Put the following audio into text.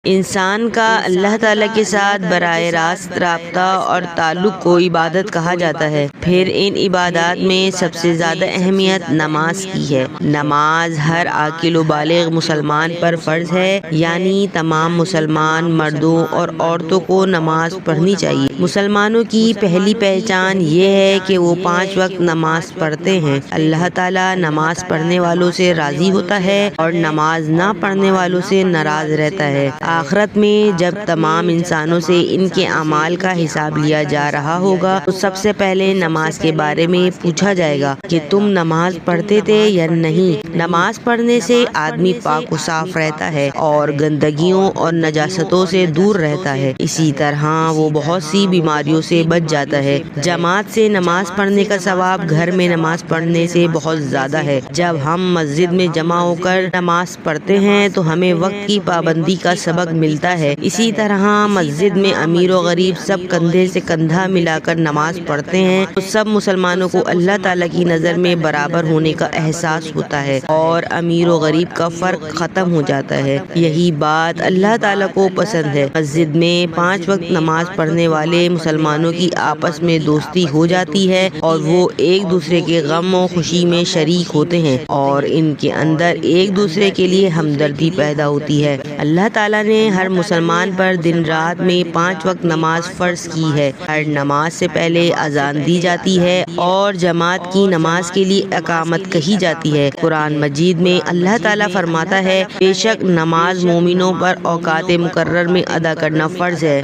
انسان کا اللہ تعالیٰ کے ساتھ براہ راست رابطہ اور تعلق کو عبادت کہا جاتا ہے۔ پھر ان عبادات میں سب سے زیادہ اہمیت نماز کی ہے۔ نماز ہر عاقل و بالغ مسلمان پر فرض ہے، یعنی تمام مسلمان مردوں اور عورتوں کو نماز پڑھنی چاہیے۔ مسلمانوں کی پہلی پہچان یہ ہے کہ وہ 5 وقت نماز پڑھتے ہیں۔ اللہ تعالیٰ نماز پڑھنے والوں سے راضی ہوتا ہے اور نماز نہ پڑھنے والوں سے ناراض رہتا ہے۔ آخرت میں جب تمام انسانوں سے ان کے اعمال کا حساب لیا جا رہا ہوگا تو سب سے پہلے نماز کے بارے میں پوچھا جائے گا کہ تم نماز پڑھتے تھے یا نہیں۔ نماز پڑھنے سے آدمی پاک و صاف رہتا ہے اور گندگیوں اور نجاستوں سے دور رہتا ہے۔ اسی طرح وہ بہت سی بیماریوں سے بچ جاتا ہے۔ جماعت سے نماز پڑھنے کا ثواب گھر میں نماز پڑھنے سے بہت زیادہ ہے۔ جب ہم مسجد میں جمع ہو کر نماز پڑھتے ہیں تو ہمیں وقت کی پابندی کا سبق ملتا ہے۔ اسی طرح مسجد میں امیر و غریب سب کندھے سے کندھا ملا کر نماز پڑھتے ہیں تو سب مسلمانوں کو اللہ تعالیٰ کی نظر میں برابر ہونے کا احساس ہوتا ہے اور امیر و غریب کا فرق ختم ہو جاتا ہے۔ یہی بات اللہ تعالیٰ کو پسند ہے۔ مسجد میں 5 وقت نماز پڑھنے والے مسلمانوں کی آپس میں دوستی ہو جاتی ہے اور وہ ایک دوسرے کے غم و خوشی میں شریک ہوتے ہیں اور ان کے اندر ایک دوسرے کے لیے ہمدردی پیدا ہوتی ہے۔ اللہ تعالیٰ نے ہر مسلمان پر دن رات میں 5 وقت نماز فرض کی ہے۔ ہر نماز سے پہلے اذان دی جاتی ہے اور جماعت کی نماز کے لیے اقامت کہی جاتی ہے۔ قرآن مجید میں اللہ تعالیٰ فرماتا ہے، بے شک نماز مومنوں پر اوقات مقرر میں ادا کرنا فرض ہے۔